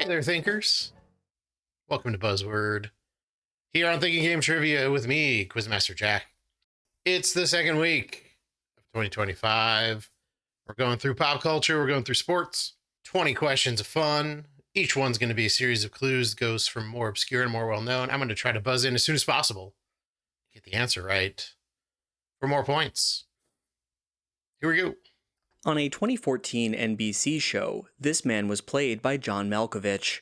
Hey there, thinkers. Welcome to Buzzword. Here on Thinking Game Trivia with me, Quizmaster Jack. It's the second week of 2025. We're going through pop culture, we're going through sports. 20 questions of fun. Each one's going to be a series of clues, goes from more obscure and more well-known. I'm going to try to buzz in as soon as possible. Get the answer right for more points. Here we go. On a 2014 NBC show, this man was played by John Malkovich.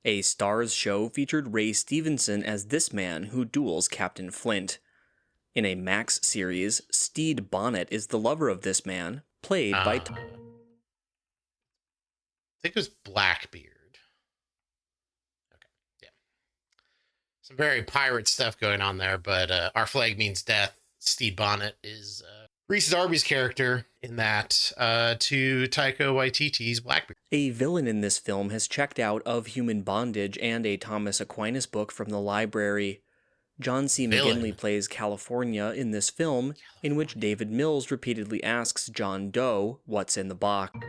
A Starz show featured Ray Stevenson as this man who duels Captain Flint. In a Max series, Stede Bonnet is the lover of this man, played by... I think it was Blackbeard. Okay, yeah. Some very pirate stuff going on there, but Our Flag Means Death. Stede Bonnet is Reese Darby's character in that to Taika Waititi's Blackbeard. A villain in this film has checked out of Human Bondage and a Thomas Aquinas book from the library. John C. McGinley plays California in this film, in which David Mills repeatedly asks John Doe what's in the box.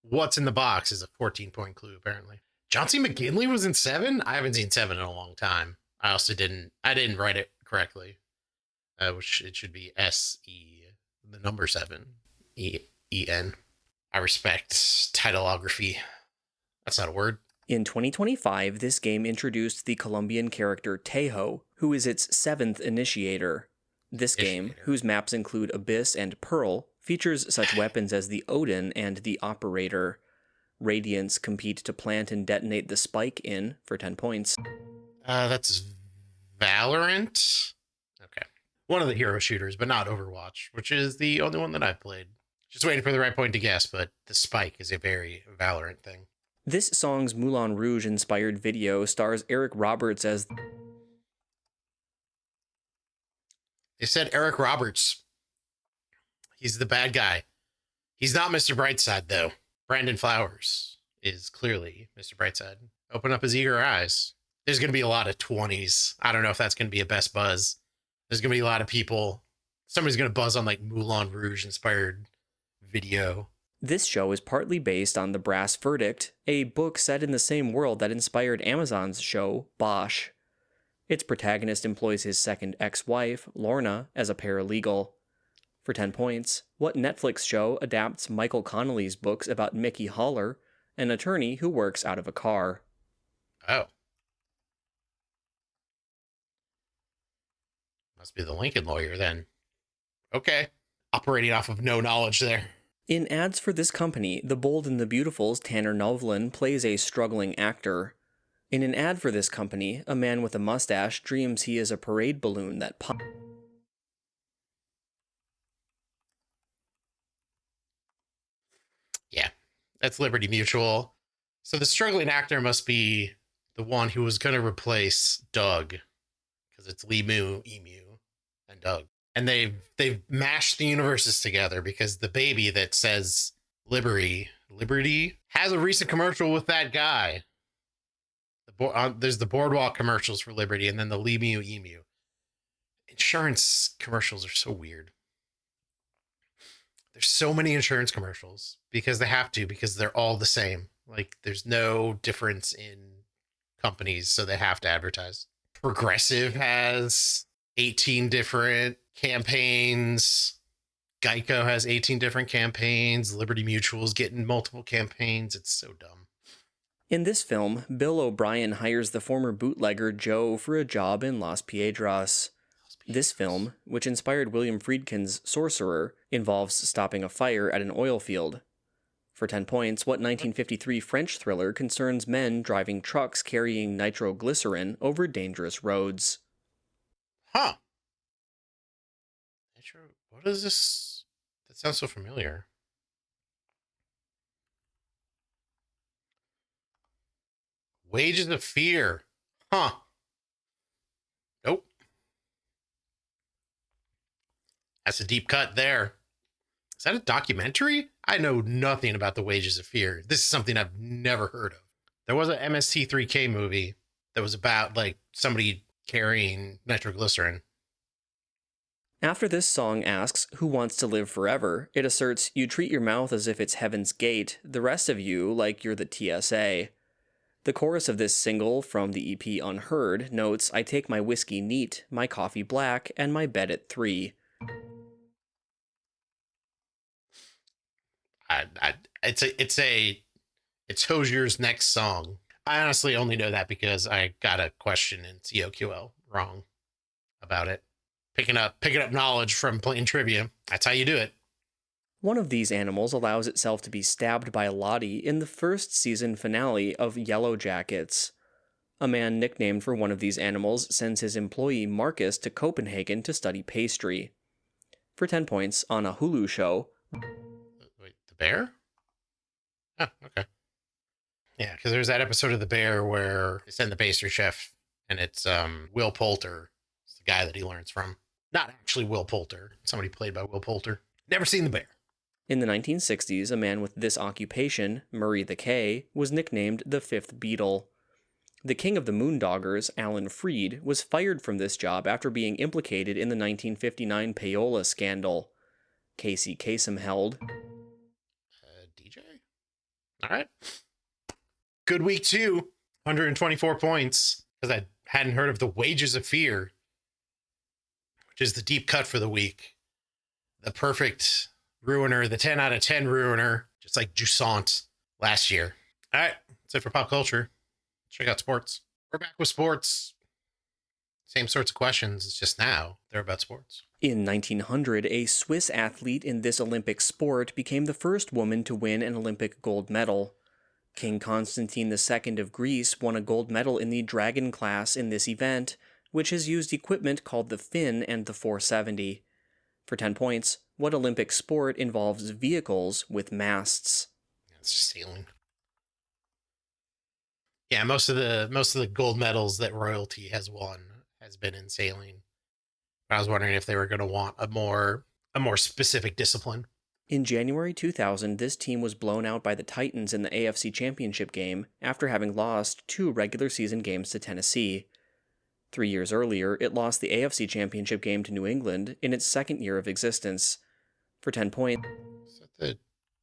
What's in the box is a 14-point clue, apparently. John C. McGinley was in 7? I haven't seen 7 in a long time. I didn't write it correctly. Which it should be S-E, the number 7, E-E-N. I respect titleography. That's not a word. In 2025, this game introduced the Colombian character Tejo, who is its 7th initiator. This game, whose maps include Abyss and Pearl, features such weapons as the Odin and the Operator. Radiants compete to plant and detonate the spike in for 10 points. That's Valorant? Okay. One of the hero shooters, but not Overwatch, which is the only one that I've played. Just waiting for the right point to guess, but the spike is a very Valorant thing. This song's Moulin Rouge-inspired video stars Eric Roberts as... They said Eric Roberts. He's the bad guy. He's not Mr. Brightside, though. Brandon Flowers is clearly Mr. Brightside. Open up his eager eyes. There's going to be a lot of 20s. I don't know if that's going to be a best buzz. There's going to be a lot of people. Somebody's going to buzz on like Moulin Rouge-inspired video. This show is partly based on The Brass Verdict, a book set in the same world that inspired Amazon's show, Bosch. Its protagonist employs his second ex-wife, Lorna, as a paralegal. For 10 points, what Netflix show adapts Michael Connelly's books about Mickey Haller, an attorney who works out of a car? Oh. Must be the Lincoln Lawyer, then. Okay. Operating off of no knowledge there. In ads for this company, The Bold and the Beautiful's Tanner Novlin plays a struggling actor. In an ad for this company, a man with a mustache dreams he is a parade balloon that pops. Yeah, that's Liberty Mutual. So the struggling actor must be the one who was going to replace Doug, because it's Emu, and Doug. And they've mashed the universes together because the baby that says Liberty has a recent commercial with that guy. There's the Boardwalk commercials for Liberty, and then the Emu. Insurance commercials are so weird. There's so many insurance commercials because they have to, because they're all the same. Like, there's no difference in companies, so they have to advertise. Progressive has 18 different campaigns. Geico has 18 different campaigns. Liberty Mutual's getting multiple campaigns. It's so dumb. In this film, Bill O'Brien hires the former bootlegger Joe for a job in Las Piedras. This film, which inspired William Friedkin's Sorcerer, involves stopping a fire at an oil field. For 10 points, what 1953 French thriller concerns men driving trucks carrying nitroglycerin over dangerous roads? Huh. What is this? That sounds so familiar. Wages of Fear. Huh. Nope. That's a deep cut there. Is that a documentary? I know nothing about the Wages of Fear. This is something I've never heard of. There was an MST3K movie that was about like somebody carrying nitroglycerin. After this song asks, "Who wants to live forever?" it asserts, "You treat your mouth as if it's heaven's gate, the rest of you like you're the TSA." The chorus of this single from the EP Unheard notes, "I take my whiskey neat, my coffee black, and my bed at 3. It's Hosier's next song. I honestly only know that because I got a question in COQL wrong about it. Picking up knowledge from playing trivia. That's how you do it. One of these animals allows itself to be stabbed by Lottie in the first season finale of Yellow Jackets. A man nicknamed for one of these animals sends his employee Marcus to Copenhagen to study pastry. For 10 points on a Hulu show. Wait, the bear? Oh, okay. Yeah, because there's that episode of The Bear where they send the pastry chef, and it's Will Poulter. It's the guy that he learns from. Not actually Will Poulter. Somebody played by Will Poulter. Never seen The Bear. In the 1960s, a man with this occupation, Murray the K, was nicknamed the Fifth Beatle. The king of the Moondoggers, Alan Freed, was fired from this job after being implicated in the 1959 payola scandal. Casey Kasem held. DJ? All right. Good week, too. 124 points. Because I hadn't heard of The Wages of Fear, which is the deep cut for the week. The perfect ruiner, the 10 out of 10 ruiner, just like Jusant last year. All right. That's it for pop culture. Check out sports. We're back with sports. Same sorts of questions. It's just now they're about sports. In 1900, a Swiss athlete in this Olympic sport became the first woman to win an Olympic gold medal. King Constantine II of Greece won a gold medal in the Dragon class in this event, which has used equipment called the Fin and the 470. For 10 points, what Olympic sport involves vehicles with masts? It's sailing. Yeah, most of the gold medals that royalty has won has been in sailing. I was wondering if they were going to want a more specific discipline. In January 2000, this team was blown out by the Titans in the AFC Championship game after having lost 2 regular season games to Tennessee. 3 years earlier, it lost the AFC Championship game to New England in its second year of existence. For 10 points... Is that the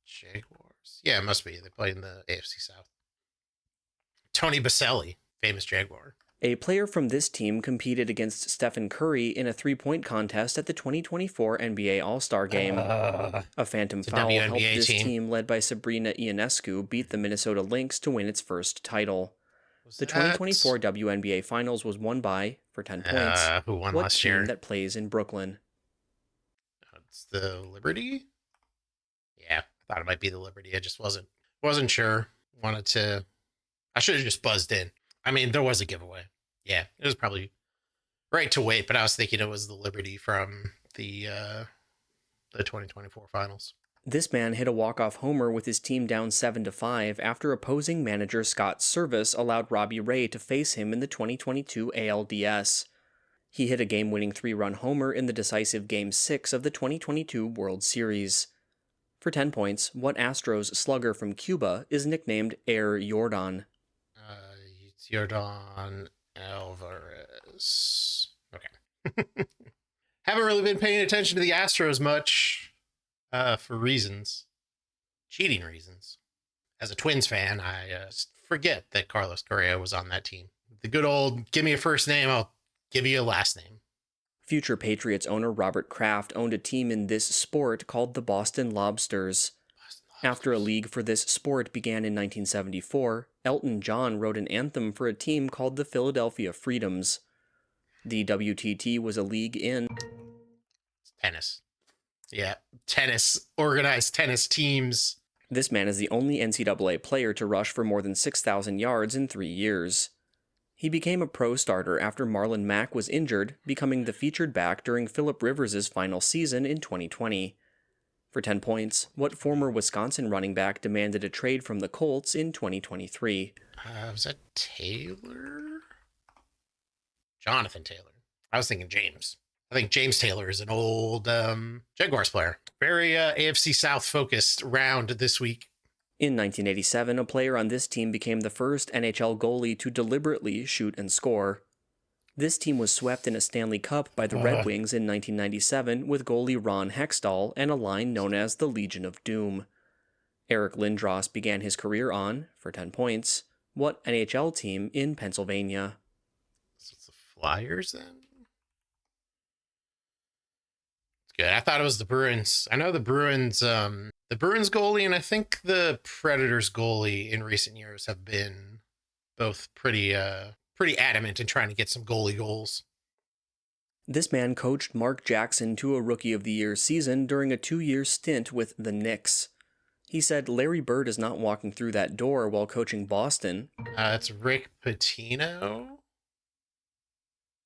Jaguars? Yeah, it must be. They played in the AFC South. Tony Baselli, famous Jaguar. A player from this team competed against Stephen Curry in a 3-point contest at the 2024 NBA All-Star Game. A phantom foul helped this team led by Sabrina Ionescu beat the Minnesota Lynx to win its first title. The 2024 WNBA Finals was won by, for 10 points, who won what last team year? That plays in Brooklyn? It's the Liberty? Yeah, I thought it might be the Liberty. I just wasn't sure. I should have just buzzed in. I mean, there was a giveaway. Yeah, it was probably right to wait, but I was thinking it was the Liberty from the 2024 finals. This man hit a walk-off homer with his team down 7-5 after opposing manager Scott Service allowed Robbie Ray to face him in the 2022 ALDS. He hit a game-winning 3-run homer in the decisive Game 6 of the 2022 World Series. For 10 points, what Astros slugger from Cuba is nicknamed Air Jordan? It's Jordan Alvarez. Okay. Haven't really been paying attention to the Astros much for reasons. Cheating reasons. As a Twins fan, I forget that Carlos Correa was on that team. The good old, give me a first name, I'll give you a last name. Future Patriots owner Robert Kraft owned a team in this sport called the Boston Lobsters. After a league for this sport began in 1974, Elton John wrote an anthem for a team called the Philadelphia Freedoms. The WTT was a league in tennis. Yeah, tennis, organized tennis teams. This man is the only NCAA player to rush for more than 6,000 yards in 3 years. He became a pro starter after Marlon Mack was injured, becoming the featured back during Phillip Rivers' final season in 2020. For 10 points, what former Wisconsin running back demanded a trade from the Colts in 2023? Was that Taylor? Jonathan Taylor. I was thinking James. I think James Taylor is an old Jaguars player. Very AFC South focused round this week. In 1987, a player on this team became the first NHL goalie to deliberately shoot and score. This team was swept in a Stanley Cup by the Red Wings in 1997 with goalie Ron Hextall and a line known as the Legion of Doom. Eric Lindros began his career on, for 10 points, what NHL team in Pennsylvania? So it's the Flyers then? It's good. I thought it was the Bruins. I know the Bruins goalie, and I think the Predators goalie in recent years have been both pretty adamant in trying to get some goalie goals. This man coached Mark Jackson to a Rookie of the Year season during a 2-year stint with the Knicks. He said Larry Bird is not walking through that door while coaching Boston. That's Rick Pitino.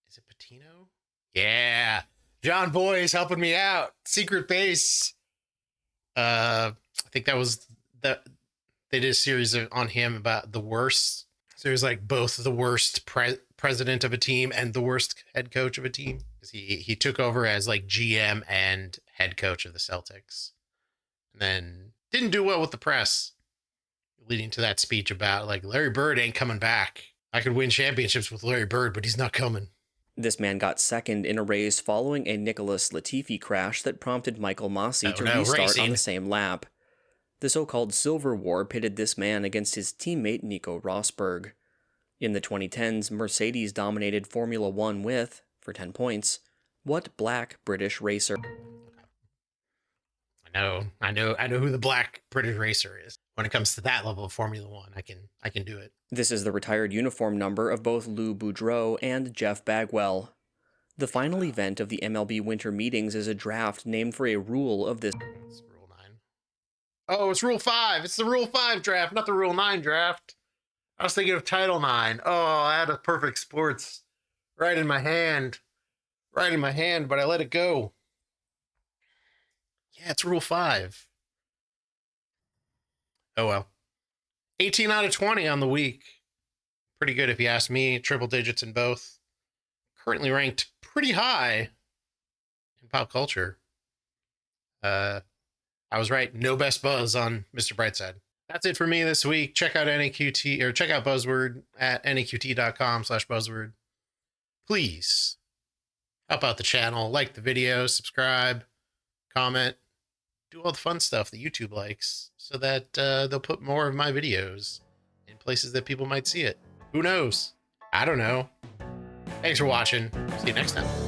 Is it Pitino? Yeah. John Boy's helping me out. Secret Base. I think that was they did a series on him about the worst. So he was like both the worst president of a team and the worst head coach of a team. He took over as like GM and head coach of the Celtics. And then didn't do well with the press, leading to that speech about like Larry Bird ain't coming back. I could win championships with Larry Bird, but he's not coming. This man got second in a race following a Nicholas Latifi crash that prompted Michael Masi to restart racing on the same lap. The so-called Silver War pitted this man against his teammate Nico Rosberg. In the 2010s, Mercedes dominated Formula One with, for 10 points, what black British racer? I know who the black British racer is. When it comes to that level of Formula One, I can do it. This is the retired uniform number of both Lou Boudreau and Jeff Bagwell. The final event of the MLB winter meetings is a draft named for a rule of this. It's Rule 9. Oh, it's Rule 5. It's the Rule 5 draft, not the Rule 9 draft. I was thinking of Title 9. Oh, I had a Perfect Sports right in my hand. Right in my hand, but I let it go. Yeah, it's Rule 5. Oh, well. 18 out of 20 on the week. Pretty good if you ask me. Triple digits in both. Currently ranked pretty high in pop culture. I was right. No best buzz on Mr. Brightside. That's it for me this week. Check out NAQT or check out Buzzword at naqt.com/Buzzword. Please help out the channel, like the video, subscribe, comment, do all the fun stuff that YouTube likes so that they'll put more of my videos in places that people might see it. Who knows? I don't know. Thanks for watching. See you next time.